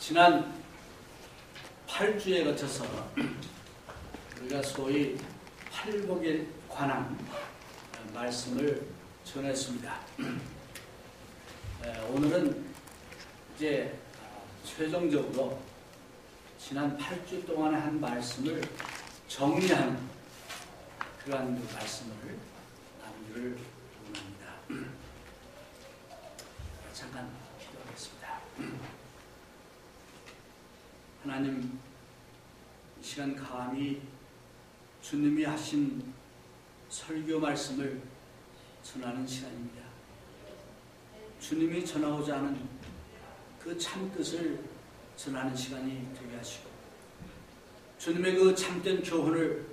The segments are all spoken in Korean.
지난 8주에 거쳐서 우리가 소위 팔복에 관한 말씀을 전했습니다. 오늘은 이제 최종적으로 지난 8주 동안에 한 말씀을 정리하는 그러한 말씀을 나누기를 원합니다. 잠깐 기도하겠습니다. 하나님, 이 시간 감히 주님이 하신 설교 말씀을 전하는 시간입니다. 주님이 전하고자 하는 그 참뜻을 전하는 시간이 되게 하시고, 주님의 그 참된 교훈을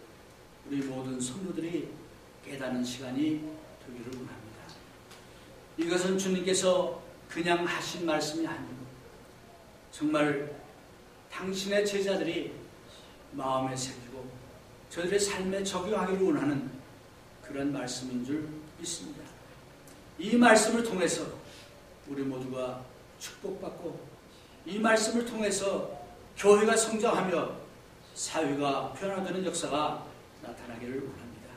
우리 모든 성도들이 깨닫는 시간이 되기를 원합니다. 이것은 주님께서 그냥 하신 말씀이 아니고 정말 당신의 제자들이 마음에 새기고 저들의 삶에 적용하기를 원하는 그런 말씀인 줄 믿습니다. 이 말씀을 통해서 우리 모두가 축복받고, 이 말씀을 통해서 교회가 성장하며 사회가 변화되는 역사가 나타나기를 원합니다.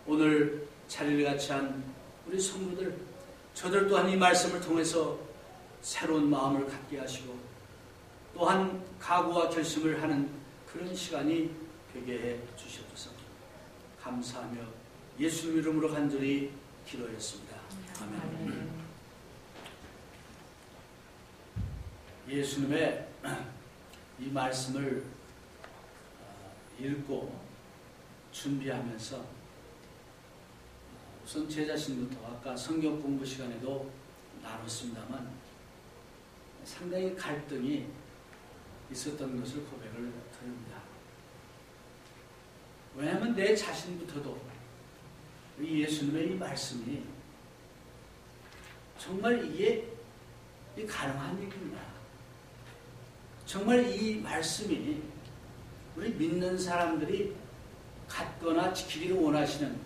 오늘 자리를 같이 한 우리 성도들, 저들 또한 이 말씀을 통해서 새로운 마음을 갖게 하시고 또한 각오와 결심을 하는 그런 시간이 되게 해 주시옵소서. 감사하며 예수님 이름으로 간절히 기도했습니다. 아멘. 예수님의 이 말씀을 읽고 준비하면서 우선 제 자신부터 아까 성경 공부 시간에도 나눴습니다만 상당히 갈등이 있었던 것을 고백을 드립니다. 왜냐하면 내 자신부터도 이 예수님의 이 말씀이 정말 이게 가능한 얘기인가? 정말 이 말씀이 우리 믿는 사람들이 갖거나 지키기를 원하시는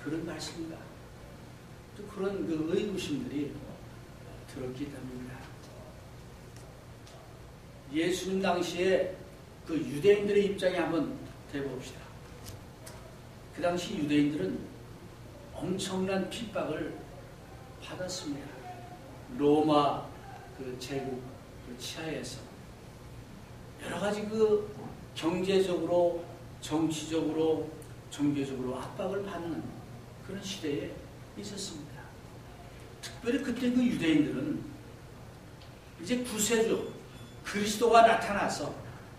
그런 말씀인가? 또 그런 그 의구심들이 들었기 때문입니다. 예수님 당시에 그 유대인들의 입장에 한번 대봅시다. 그 당시 유대인들은 엄청난 핍박을 받았습니다. 로마 그 제국 그 치하에서 여러 가지 그 경제적으로, 정치적으로, 종교적으로 압박을 받는 그런 시대에 있었습니다. 특별히 그때 그 유대인들은 이제 구세주 그리스도가 나타나서,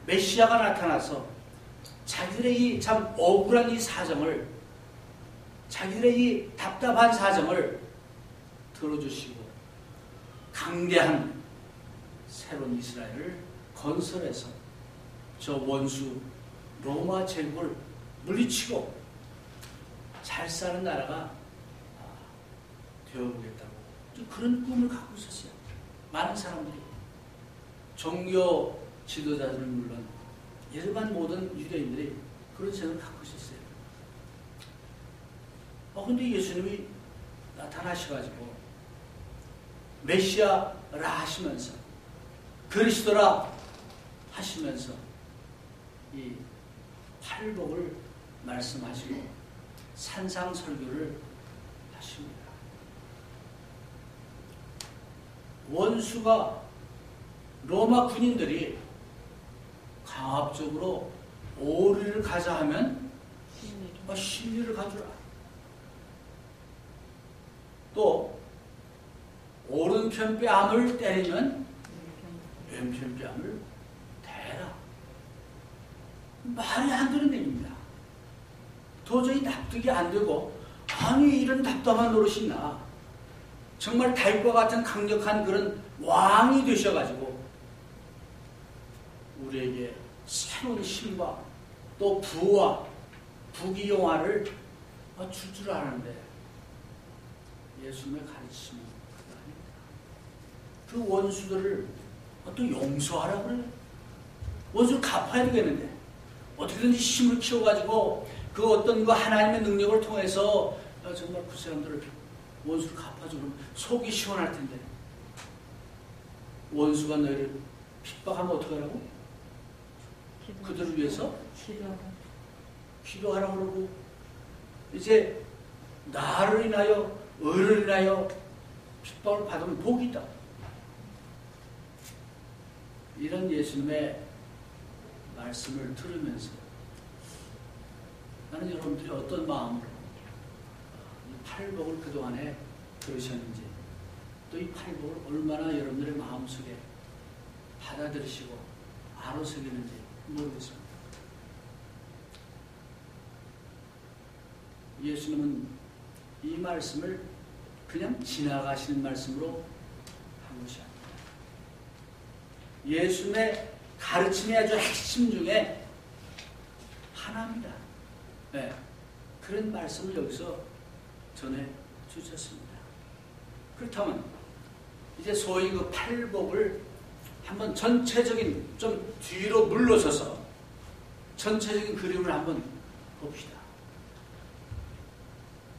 메시아가 나타나서 자기들의 이 참 억울한 이 사정을, 자기들의 이 답답한 사정을 들어주시고 강대한 새로운 이스라엘을 건설해서 저 원수 로마 제국을 물리치고 잘 사는 나라가 되어보겠다고 그런 꿈을 갖고 있었어요. 많은 사람들이, 종교 지도자들은 물론 일반 모든 유대인들이 그런 생각을 갖고 있었어요. 근데 예수님이 나타나셔가지고 메시아라 하시면서, 그리스도라 하시면서 이 팔복을 말씀하시고 산상설교를 하십니다. 원수가, 로마 군인들이 강압적으로 오리를 가자 하면 신리를 가주라. 또 오른편 뺨을 때리면 왼편 뺨을 대라. 말이 안 되는 얘기입니다. 도저히 납득이 안 되고, 아니 이런 답답한 노릇이 있나. 정말 달과 같은 강력한 그런 왕이 되셔가지고 우리에게 새로운 힘과 또 부와 부귀영화를 줄 줄 아는데 예수님의 가르침은 그거 아닙니다. 그 원수들을 또 용서하라고 그래요. 원수를 갚아야 되겠는데 어떻게든지 힘을 키워가지고 그 어떤 그 하나님의 능력을 통해서 정말 그 사람들을 원수를 갚아주면 속이 시원할 텐데 원수가 너희를 핍박하면 어떻게 하라고? 그들을 위해서 기도하라고 그러고, 이제 나를 인하여 의를 인하여 핍박을 받으면 복이다. 이런 예수님의 말씀을 들으면서 나는 여러분들이 어떤 마음으로 이 팔복을 그동안에 들으셨는지, 또 이 팔복을 얼마나 여러분들의 마음속에 받아들이시고 알아서기는지 모르겠습니다. 예수님은 이 말씀을 그냥 지나가시는 말씀으로 한 것이 아닙니다. 예수님의 가르침의 아주 핵심 중에 하나입니다. 네, 그런 말씀을 여기서 전해 주셨습니다. 그렇다면 이제 소위 그 팔복을 한번 전체적인, 좀 뒤로 물러서서 전체적인 그림을 한번 봅시다.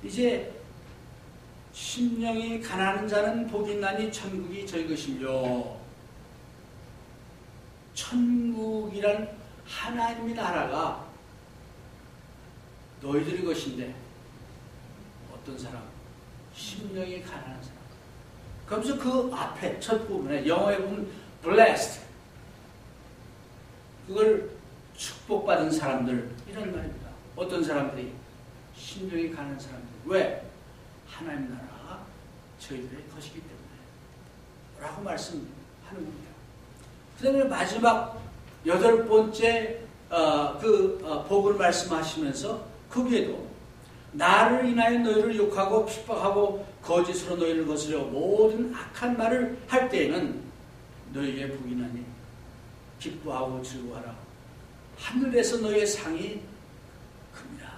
이제 심령이 가난한 자는 복이 있나니 천국이 저희 것이며, 천국이란 하나님의 나라가 너희들의 것인데 어떤 사람? 심령이 가난한 사람. 그러면서 그 앞에 첫 부분에 영어에 보면 blessed, 그걸 축복받은 사람들, 이런 말입니다. 어떤 사람들이? 심령이 가난한 사람들. 왜? 하나님 나라가 저희들의 것이기 때문에 라고 말씀하는 겁니다. 그 다음에 마지막 8번째 복을 말씀하시면서 거기에도 나를 인하여 너희를 욕하고 핍박하고 거짓으로 너희를 거스려 모든 악한 말을 할 때에는 너희에게 복이 나니 기뻐하고 즐거워하라. 하늘에서 너희의 상이 큽니다.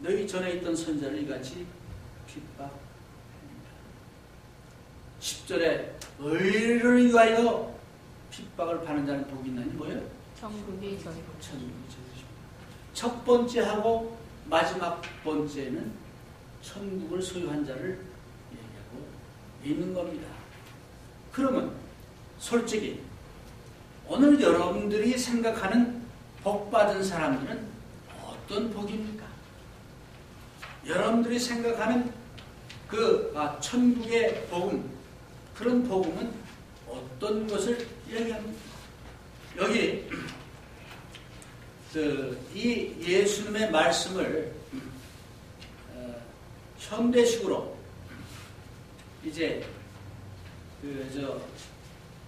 너희 전에 있던 선자를 이같이 핍박합니다. 10절에 의를 위하여 핍박을 받는 자는 복이 있나니 뭐예요? 천국이 저희 것입니다. 첫 번째하고 마지막 번째는 천국을 소유한 자를 얘기하고 있는 겁니다. 그러면 솔직히 오늘 여러분들이 생각하는 복받은 사람들은 어떤 복입니까? 여러분들이 생각하는 그 천국의 복음, 그런 복음은 어떤 것을 얘기합니까? 여기 이 예수님의 말씀을 현대식으로 이제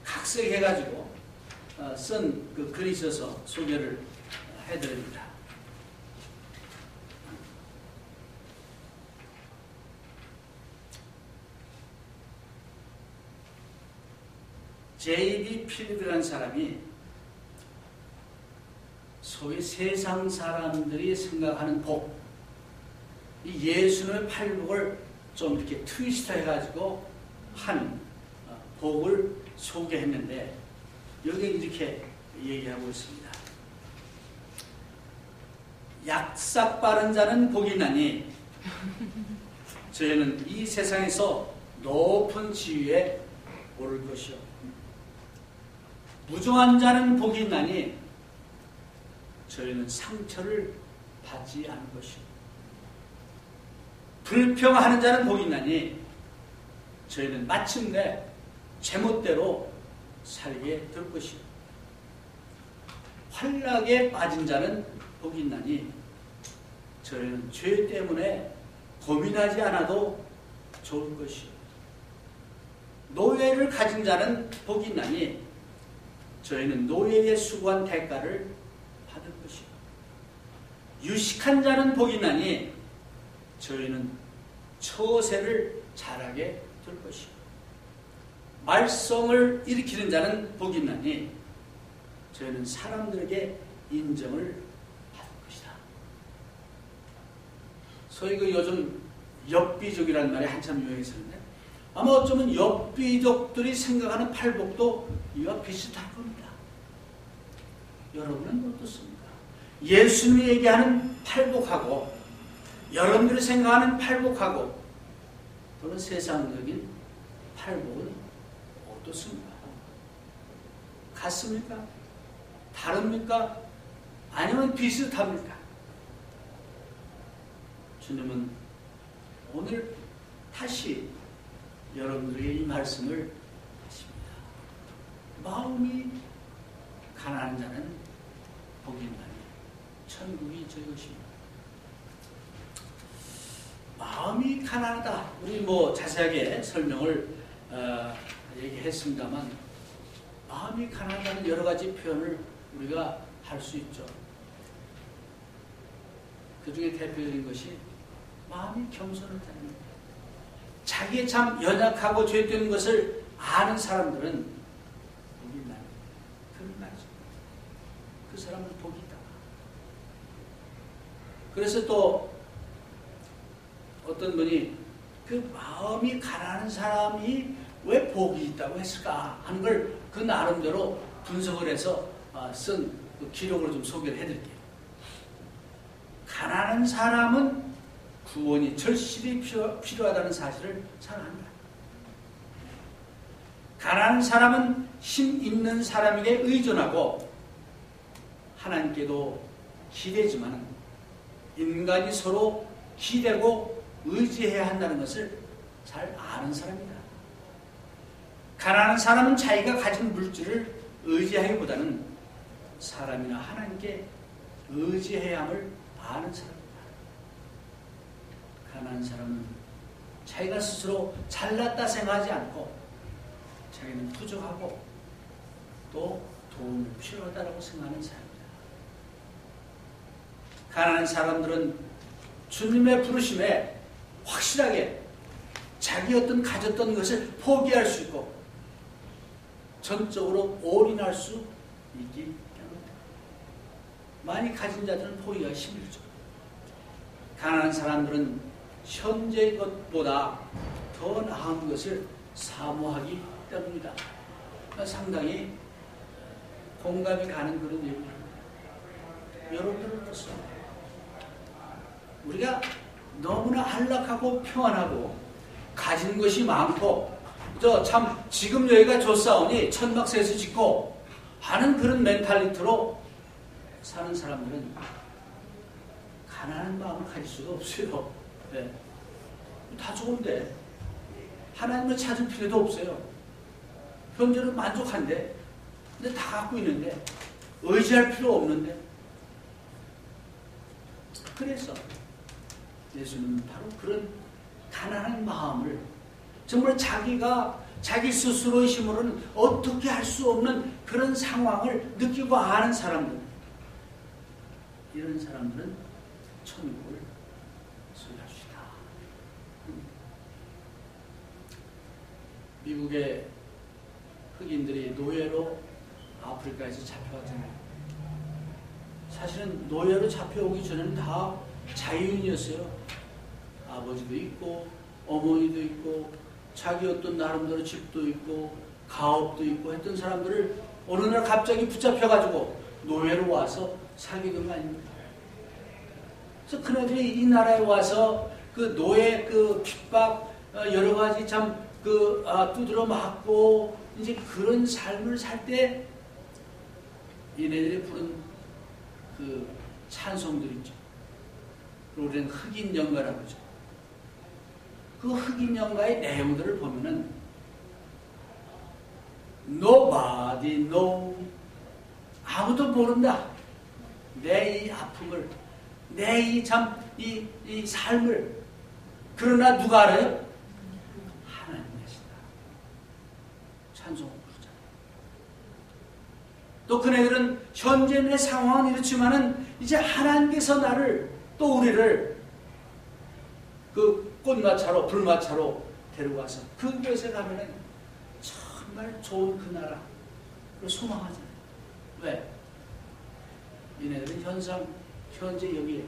각색해가지고 쓴 그 글이 있어서 소개를 해드립니다. J.B. 필드라는 사람이 소위 세상 사람들이 생각하는 복, 이 예수님의 팔복을 좀 이렇게 트위스트 해가지고 한 복을 소개했는데, 여기 이렇게 얘기하고 있습니다. 약삭 빠른 자는 복이 나니 저희는 이 세상에서 높은 지위에 오를 것이요. 무정한 자는 복이 나니 저희는 상처를 받지 않을 것이요. 불평하는 자는 복이 나니 저희는 마침내 제멋대로 살게 될 것이요. 환락에 빠진 자는 복이 나니 저희는 죄 때문에 고민하지 않아도 좋을 것이요. 노예를 가진 자는 복이 나니 저희는 노예의 수고한 대가를 받을 것이요. 유식한 자는 복이 나니 저희는 처세를 잘하게 될 것이요. 말썽을 일으키는 자는 복이 나니 저희는 사람들에게 인정을 받을 것이다. 소위 그 요즘 엽비족이라는 말이 한참 유행했었는데, 아마 어쩌면 엽비족들이 생각하는 팔복도 이와 비슷할 겁니다. 여러분은 어떻습니까? 예수님이 얘기하는 팔복하고 여러분들이 생각하는 팔복하고 또는 세상적인 팔복은 어떻습니까? 같습니까? 다릅니까? 아니면 비슷합니까? 주님은 오늘 다시 여러분들에게 이 말씀을 하십니다. 마음이 가난한 자는 복이 있나니 천국이 저희 것입니다. 마음이 가난하다. 우리 자세하게 설명을 얘기했습니다만 마음이 가난하다는 여러 가지 표현을 우리가 할 수 있죠. 그 중에 대표적인 것이 마음이 겸손하다는 거예요. 자기의 참 연약하고 죄되는 것을 아는 사람들은 복이 있나요? 그런 말이죠. 그 사람은 복이 있다. 그래서 또 어떤 분이 그 마음이 가난한 사람이 왜 복이 있다고 했을까 하는 걸 그 나름대로 분석을 해서 쓴 그 기록을 좀 소개를 해드릴게요. 가난한 사람은 구원이 절실히 필요하다는 사실을 잘 안다. 가난한 사람은 힘 있는 사람에게 의존하고 하나님께도 기대지만 인간이 서로 기대고 의지해야 한다는 것을 잘 아는 사람이다. 가난한 사람은 자기가 가진 물질을 의지하기보다는 사람이나 하나님께 의지해야 함을 아는 사람이다. 가난한 사람은 자기가 스스로 잘났다 생각하지 않고 자기는 부족하고 또 도움이 필요하다고 생각하는 사람이다. 가난한 사람들은 주님의 부르심에 확실하게 자기 어떤 가졌던 것을 포기할 수 있고 전적으로 올인할 수 있기 때문이다. 많이 가진 자들은 포기가 힘들죠. 가난한 사람들은 현재의 것보다 더 나은 것을 사모하기 때문이다. 상당히 공감이 가는 그런 얘기입니다. 여러분들은 어떻습니까? 우리가 너무나 안락하고 평안하고 가진 것이 많고 참 지금 여기가 좋사오니 천막새에서 짓고 하는 그런 멘탈리티로 사는 사람들은 가난한 마음을 가질 수가 없어요. 네. 다 좋은데 하나님을 찾을 필요도 없어요. 현재는 만족한데 근데 다 갖고 있는데 의지할 필요 없는데 그래서 예수님은 바로 그런 가난한 마음을 정말 자기 스스로의 힘으로는 어떻게 할 수 없는 그런 상황을 느끼고 아는 사람들, 이런 사람들은 천국을 소유할 수 있다. 미국의 흑인들이 노예로 아프리카에서 잡혀왔잖아요. 사실은 노예로 잡혀오기 전에는 다 자유인이었어요. 아버지도 있고 어머니도 있고 자기 어떤 나름대로 집도 있고 가업도 있고 했던 사람들을 어느 날 갑자기 붙잡혀가지고 노예로 와서 살게 된 거 아닙니까? 그래서 그네들이 이 나라에 와서 그 노예 그 핍박 여러 가지 참 두드러 맞고 이제 그런 삶을 살 때 얘네들이 부른 그 찬송들 있죠. 그리고 우리는 흑인 연가라고 그러죠. 그 흑인 연가의 내용들을 보면은 Nobody know, 아무도 모른다. 내 이 아픔을, 내 이 삶을. 그러나 누가 알아요? 하나님 계신다. 찬송을 부르잖아요. 또 그네들은 현재 내 상황은 이렇지만은 이제 하나님께서 나를 또 우리를 그 꽃마차로 불마차로 데려가서 그곳에 가면은 정말 좋은 그 나라를 소망하잖아요. 왜? 얘네들은 현재 여기에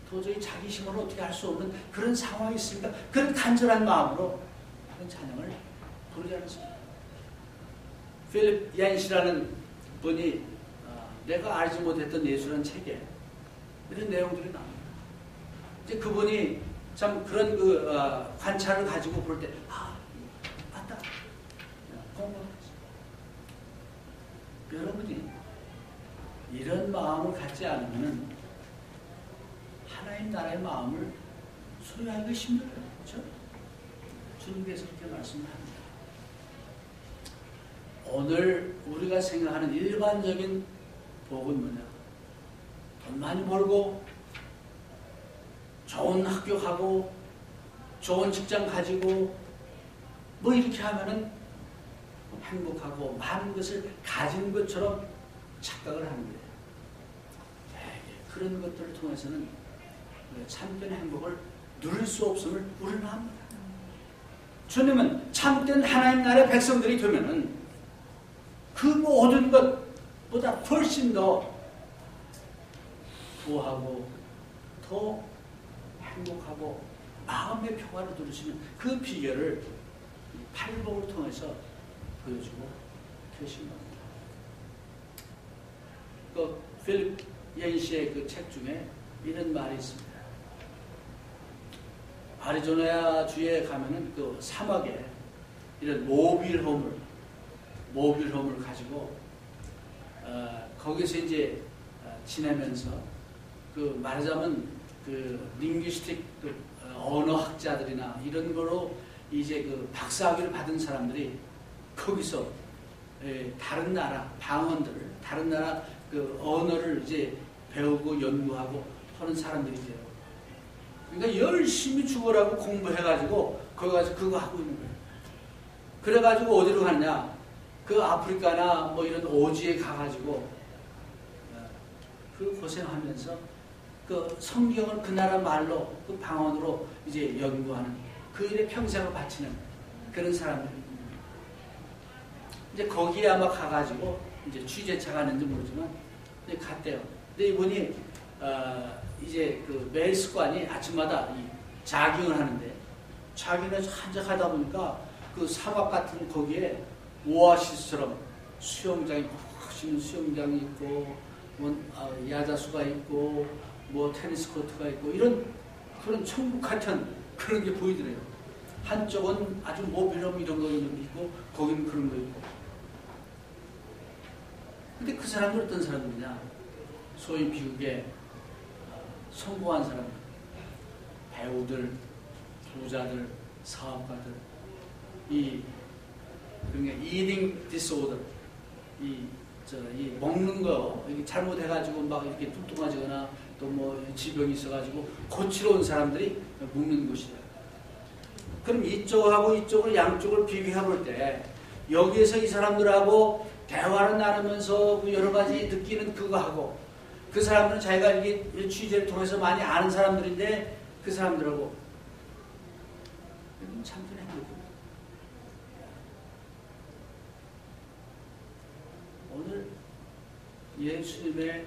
도저히 자기 힘으로 어떻게 할 수 없는 그런 상황이 있으니까 그런 간절한 마음으로 그런 찬양을 부르지 않습니다. 필립 얀시라는 분이 내가 알지 못했던 예수라는 책에 이런 내용들이 나옵니다. 이제 그분이 참 그런 관찰을 가지고 볼 때, 맞다. 공부하지. 여러분이 이런 마음을 갖지 않으면 하나님 나라의 마음을 소유하기가 힘들어요. 그렇죠? 주님께서 그렇게 말씀합니다. 오늘 우리가 생각하는 일반적인 복은 뭐냐? 돈 많이 벌고 좋은 학교 가고 좋은 직장 가지고 뭐 이렇게 하면은 행복하고 많은 것을 가진 것처럼 착각을 하는 거예요. 그런 것들을 통해서는 참된 행복을 누릴 수 없음을 우리는 압니다. 주님은 참된 하나님 나라의 백성들이 되면은 그 모든 것보다 훨씬 더 부하고 더 행복하고 마음의 평화를 누리시는 그 비결을 팔복을 통해서 보여주고 계신 겁니다. 그 필립 옌시의 그 책 중에 이런 말이 있습니다. 아리조나 주에 가면은 그 사막에 이런 모빌홈을 가지고 거기서 이제 지내면서 그 말하자면 그 링귀스틱 그 언어학자들이나 이런 거로 이제 그 박사학위를 받은 사람들이 거기서 다른 나라 방언들을 다른 나라 그 언어를 이제 배우고 연구하고 하는 사람들이세요. 그러니까 열심히 죽어라고 공부해가지고 거기 가서 그거 하고 있는 거예요. 그래가지고 어디로 갔냐? 그 아프리카나 뭐 이런 오지에 가가지고 그 고생하면서 그 성경을 그 나라 말로 그 방언으로 이제 연구하는 그 일에 평생을 바치는 그런 사람들입니다. 이제 거기에 아마 가가지고 이제 취재차 가는지 모르지만 이제 갔대요. 근데 이분이 이제 그 매일 습관이 아침마다 이 자깅을 하는데 자깅을 한적하다 보니까 그 사막 같은 거기에 오아시스처럼 수영장이 멋있는 수영장이 있고 뭐 야자수가 있고 뭐 테니스 코트가 있고 이런 그런 천국 같은 그런 게 보이더래요. 한쪽은 아주 모빌홈 이런 거 있고 거기는 그런 거 있고. 근데 그 사람들 어떤 사람들이냐? 소위 미국의 성공한 사람들, 배우들, 부자들, 사업가들, 그러니까 eating disorder, 이 먹는 거 잘못해가지고 막 이렇게 뚱뚱해지거나 또 뭐 지병이 있어가지고 고치러 온 사람들이 묵는 곳이에요. 그럼 이쪽하고 이쪽을 양쪽을 비교해 볼 때 여기에서 이 사람들하고 대화를 나누면서 여러 가지 느끼는 그거하고 그 사람들은 자기가 이게 취재를 통해서 많이 아는 사람들인데 그 사람들하고 참된 행복입니다. 오늘 예수님의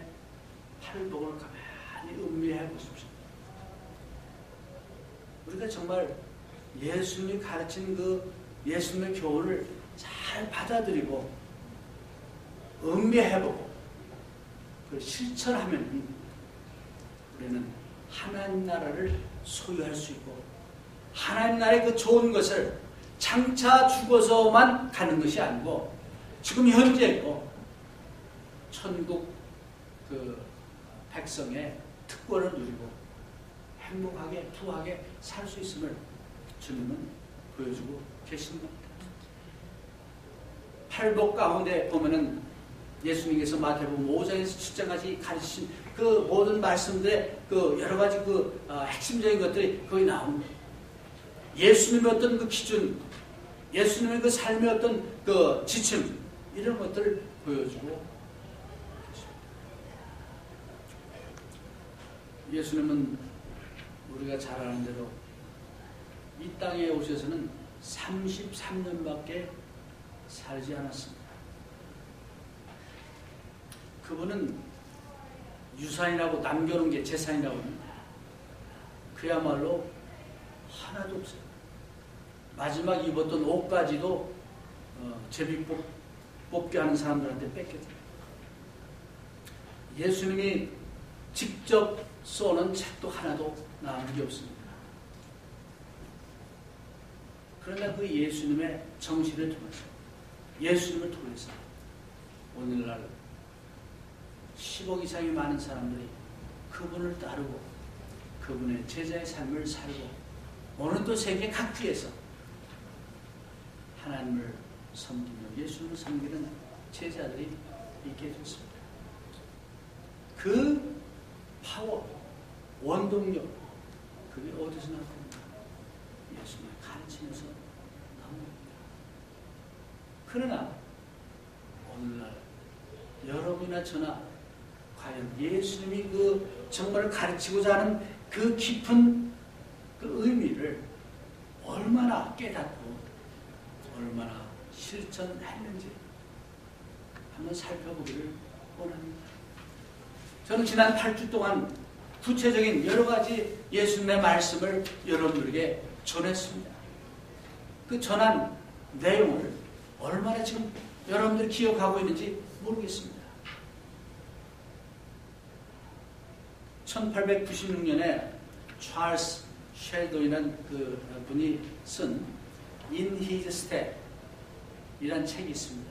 팔복을 가만히 음미해 보십시오. 우리가 정말 예수님이 가르친 그 예수님의 교훈을 잘 받아들이고 음미해보고 실천하면 우리는 하나님 나라를 소유할 수 있고 하나님 나라의 그 좋은 것을 장차 죽어서만 가는 것이 아니고 지금 현재 천국 그 백성의 특권을 누리고 행복하게 부하게 살 수 있음을 주님은 보여주고 계신 겁니다. 팔복 가운데 보면은 예수님께서 마태복음 5장에서 7장까지 가르치신 그 모든 말씀들의 그 여러 가지 그 핵심적인 것들이 거기 나옵니다. 예수님의 어떤 그 기준, 예수님의 그 삶의 어떤 그 지침 이런 것들을 보여주고 예수님은 우리가 잘 아는 대로 이 땅에 오셔서는 33년밖에 살지 않았습니다. 그분은 유산이라고 남겨놓은 게 재산이라고 합니다. 그야말로 하나도 없어요. 마지막 입었던 옷까지도 제비 뽑게 하는 사람들한테 뺏겼어요. 예수님이 직접 써는 책도 하나도 남은 게 없습니다. 그러나 그 예수님의 정신을 통해서 예수님을 통해서 오늘날 10억 이상이 많은 사람들이 그분을 따르고 그분의 제자의 삶을 살고 오늘 또 세계 각지에서 하나님을 섬기며 예수님을 섬기는 제자들이 있게 해줬습니다. 그 파워, 원동력, 그게 어디서 나옵니까? 예수님의 가르치면서 나옵니다. 그러나 오늘날 여러분이나 저나 과연 예수님이 그 정말 가르치고자 하는 그 깊은 그 의미를 얼마나 깨닫고 얼마나 실천했는지 한번 살펴보기를 원합니다. 저는 지난 8주 동안 구체적인 여러 가지 예수님의 말씀을 여러분들에게 전했습니다. 그 전한 내용을 얼마나 지금 여러분들이 기억하고 있는지 모르겠습니다. 1896년에 찰스 쉘던이라는 그 분이 쓴 In His Step 이라는 책이 있습니다.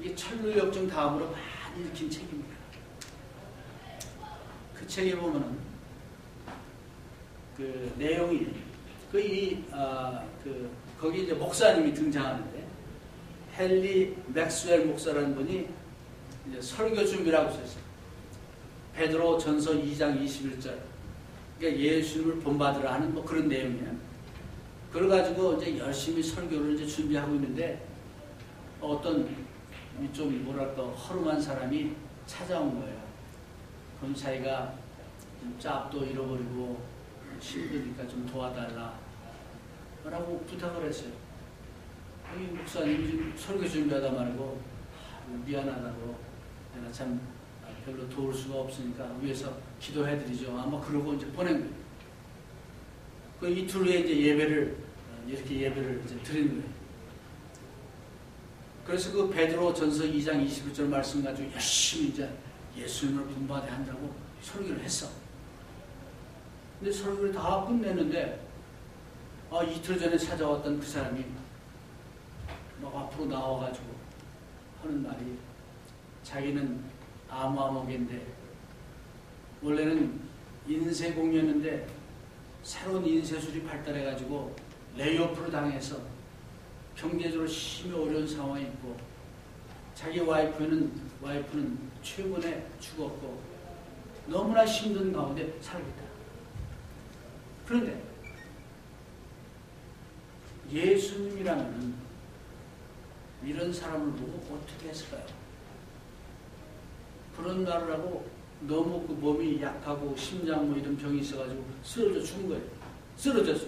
이게 철로역정 다음으로 많이 읽힌 책입니다. 그 책에 보면은 그 내용이 거기 이제 목사님이 등장하는데 헨리 맥스웰 목사라는 분이 이제 설교 준비라고 썼어요. 베드로 전서 2장 21절. 그러니까 예수님을 본받으라 하는 뭐 그런 내용이에요. 그래가지고 이제 열심히 설교를 이제 준비하고 있는데 어떤 좀 뭐랄까 허름한 사람이 찾아온 거예요. 그럼 자기가 좀 짭도 잃어버리고 힘드니까 좀 도와달라 라고 부탁을 했어요. 이 목사님이 지금 설교 준비하다 말고 미안하다고 내가 참 별로 도울 수가 없으니까 위에서 기도해드리죠. 아마 그러고 이제 보낸 거예요. 그 이틀 후에 이제 이렇게 예배를 이제 드리는 거예요. 그래서 그 베드로 전서 2장 21절 말씀 가지고 열심히 이제 예수님을 본받아야 한다고 설교를 했어. 근데 설교를 다 끝냈는데 이틀 전에 찾아왔던 그 사람이 막 앞으로 나와가지고 하는 말이 자기는 암암옥인데 원래는 인쇄공이었는데 새로운 인쇄술이 발달해가지고 레이오프를 당해서 경제적으로 심히 어려운 상황이 있고 자기 와이프는 최근에 죽었고 너무나 힘든 가운데 살고 있다. 그런데 예수님이라면 이런 사람을 보고 어떻게 했을까요? 그런 말을 하고 너무 그 몸이 약하고 심장 뭐 이런 병이 있어가지고 쓰러져 죽은 거예요. 쓰러졌어.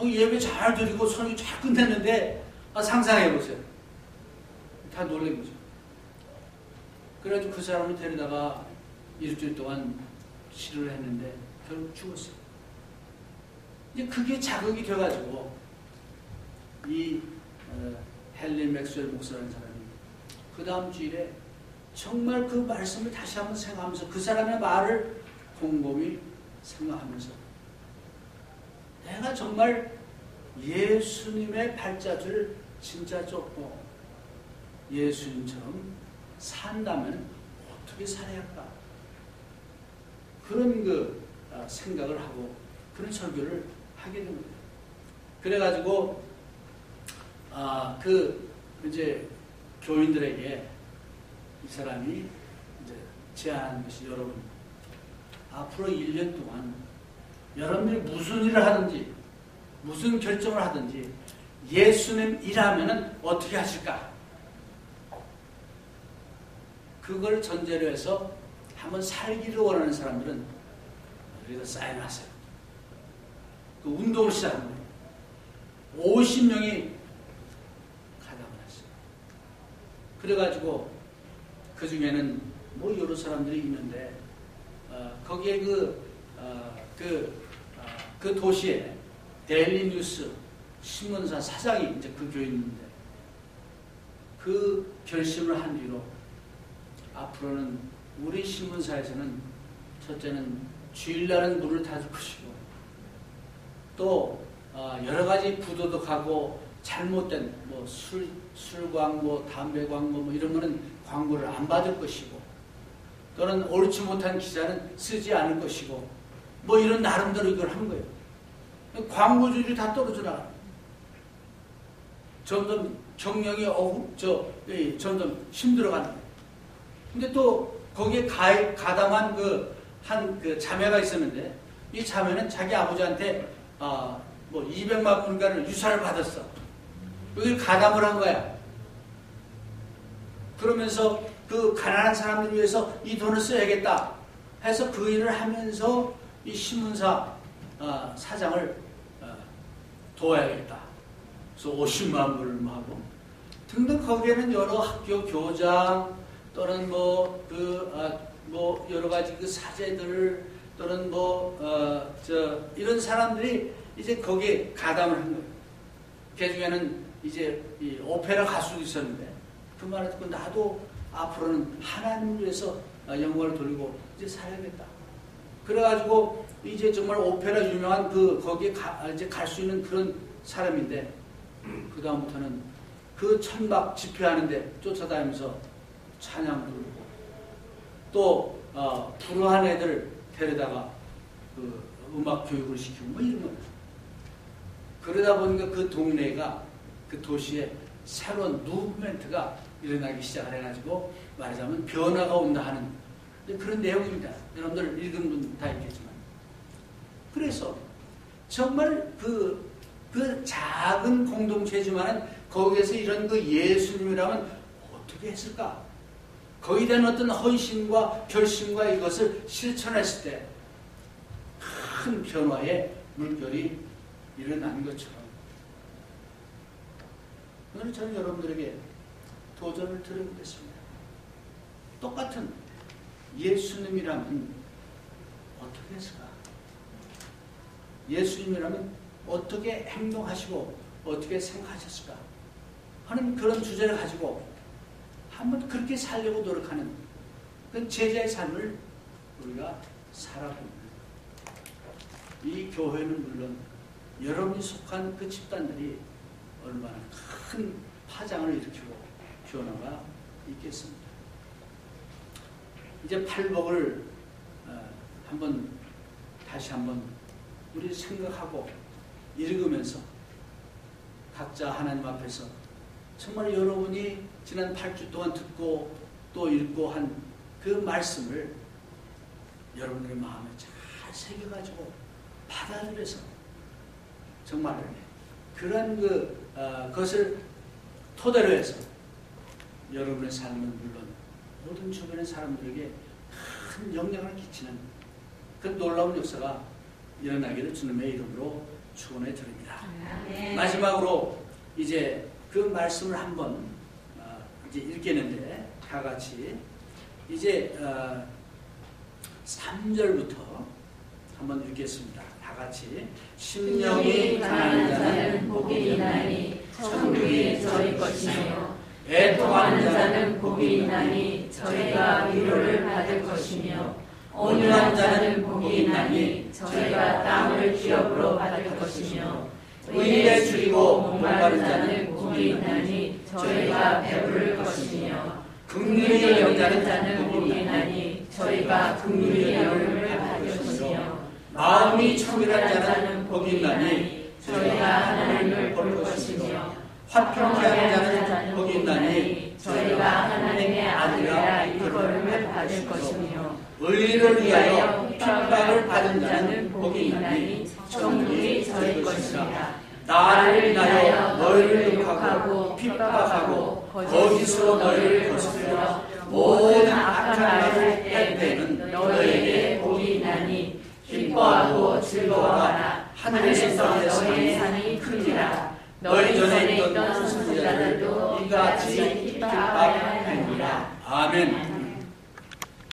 예배 잘 드리고 설교 잘 끝냈는데 상상해보세요. 다 놀란 거죠. 그래가지고 그 사람을 데리다가 일주일 동안 치료를 했는데 결국 죽었어요. 이제 그게 자극이 돼가지고 이 헨리 맥스웰 목사라는 사람이 그 다음 주일에 정말 그 말씀을 다시 한번 생각하면서 그 사람의 말을 곰곰이 생각하면서 내가 정말 예수님의 발자취를 진짜 쫓고 예수님처럼 산다면 어떻게 살아야 할까? 그런 그 생각을 하고 그런 설교를 하게 됩니다. 그래가지고 이제 교인들에게 이 사람이 이제 제안한 것이 여러분 앞으로 1년 동안 여러분들이 무슨 일을 하든지 무슨 결정을 하든지 예수님 일하면은 어떻게 하실까? 그걸 전제로 해서 한번 살기를 원하는 사람들은 여기다 사인하세요. 그 운동을 시작한 거예요. 50명이 가담을 했어요. 그래가지고 그 중에는 뭐 여러 사람들이 있는데 거기에 그 도시에 데일리 뉴스 신문사 사장이 이제 그 교인인데 그 결심을 한 뒤로 앞으로는 우리 신문사에서는 첫째는 주일날은 문을 닫을 것이고 또 여러 가지 부도덕하고 잘못된 뭐 술광고, 담배광고 뭐 이런 거는 광고를 안 받을 것이고, 또는 옳지 못한 기사는 쓰지 않을 것이고, 뭐 이런 나름대로 이걸 한 거예요. 광고주들이 다 떨어져 나가요. 점점 경영이 점점 힘들어가는 거예요. 근데 또 거기에 가담한 그 자매가 있었는데, 이 자매는 자기 아버지한테 뭐 200만 불가를 유산을 받았어. 여기 가담을 한 거야. 그러면서 그 가난한 사람들을 위해서 이 돈을 써야겠다 해서 그 일을 하면서 이 신문사 사장을 도와야겠다. 그래서 50만 불을 하고 등등. 거기에는 여러 학교 교장 또는 뭐 여러 가지 그 사제들 또는 이런 사람들이 이제 거기에 가담을 한 거예요. 그 중에는 이제 이 오페라 가수도 있었는데 그 말을 듣고 나도 앞으로는 하나님을 위해서 영광을 돌리고 이제 살아야겠다. 그래가지고 이제 정말 오페라 유명한 거기에 이제 갈 수 있는 그런 사람인데, 그 다음부터는 그 천막 집회하는데 쫓아다니면서 찬양 부르고, 또 불우한 애들 데려다가 그 음악 교육을 시키고 뭐 이런 거예요. 그러다 보니까 그 동네가, 그 도시에 새로운 무브멘트가 일어나기 시작을 해가지고 말하자면 변화가 온다 하는 그런 내용입니다. 여러분들 읽은 분 다 있겠지만. 그래서 정말 그 작은 공동체지만 거기에서 이런 그 예수님이라면 어떻게 했을까? 거기에 대한 어떤 헌신과 결심과 이것을 실천했을 때 큰 변화의 물결이 일어난 것처럼, 오늘 저는 여러분들에게 도전을 드려보겠습니다. 똑같은 예수님이라면 어떻게 했을까? 예수님이라면 어떻게 행동하시고 어떻게 생각하셨을까 하는 그런 주제를 가지고 한번 그렇게 살려고 노력하는 그 제자의 삶을 우리가 살아봅니다. 이 교회는 물론 여러분이 속한 그 집단들이 얼마나 큰 파장을 일으키고 변화가 있겠습니다. 이제 팔복을 다시 한번 우리 생각하고 읽으면서 각자 하나님 앞에서 정말 여러분이 지난 8주 동안 듣고 또 읽고 한 그 말씀을 여러분의 마음에 잘 새겨가지고 받아들여서 정말 그런 것을 토대로 해서 여러분의 삶은 물론 모든 주변의 사람들에게 큰 영향을 끼치는 그 놀라운 역사가 일어나기를 주님의 이름으로 축원해 드립니다. 마지막으로 이제 그 말씀을 한번 이제 읽겠는데, 다 같이 이제 3절부터 한번 읽겠습니다. 다 같이. 심령이 가난한 자는 복이 있나니 천국이 저희 것이며, 애통하는 자는 복이 있나니 저희가 위로를 받을 것이며, 온유한 자는 복이 있나니 저희가 땅을 기업으로 받을 것이며, 의에 줄이고 목마른 자는 복이 있나니 저희가 배부를 것이며, 긍휼히 여기는 자는 복이 있나니 저희가 긍휼히 여김을 받을 것이며, 마음이 청결한 자는 복이 있나니 저희가 하나님을 볼 것이며, 화평케 하는 자는 복이 있나니 저희가 하나님의 아들이라 이름을 받을 것이며, 의를 위하여 핍박을 받은 자는 복이 있나니 천국이 저희 것이니라. 나를 인하여 너희를 욕하고 핍박하고 거짓으로 너희를 거스려 모든 악한 말을 할 때는 너희에게 복이 있나니 기뻐하고 즐거워하라. 하늘에서 너희의 상이 크니라. 너희 전에 있던 선지자들도 이같이 핍박하였느니라. 아멘.